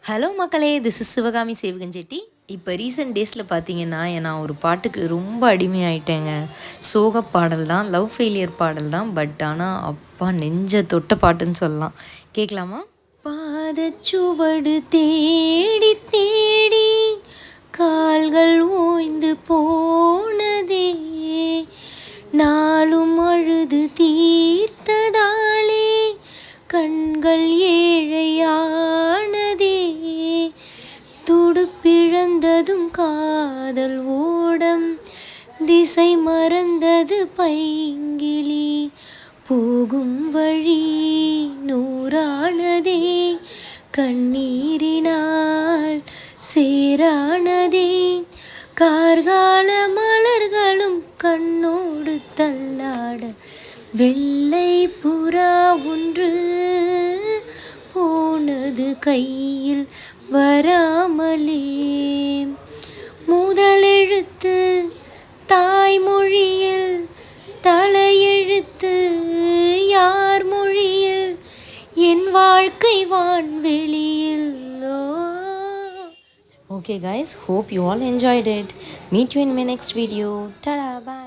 Hello மக்களே, this is Sivakami சேவகஞ்செட்டி. இப்போ recent டேஸில் பார்த்தீங்கன்னா, நான் ஒரு பாட்டுக்கு ரொம்ப அடிமையாயிட்டேங்க. சோக பாடல் தான், லவ் ஃபெயிலியர் பாடல் தான். பட் ஆனால் அப்பா நெஞ்ச தொட்ட பாட்டுன்னு சொல்லலாம். கேட்கலாமா? பாதச்சுவடு தேடி தேடி கால்கள் ஓய்ந்து போனதே, நாளும் அழுது தீர்த்ததாலே கண்கள் ஏழையானதே, துடுப்பிழந்ததும் காதல் ஓடம், திசை மறந்தது பைங்கிளி, போகும் வழி நூறானதே, கண்ணீரினால் சேரானதே, கார்கால மலர்களும் கண்ணோடு தள்ளாட, வெள்ளை புறா ஒன்று போனது கையில் வராமலே, முதலெழுத்து தாய்மொழியில், தலையெழுத்து யார் மொழியில், என் வாழ்க்கை வான்வெளியில். Okay guys, hope you all enjoyed it. Meet you in my next video. Ta-da, bye.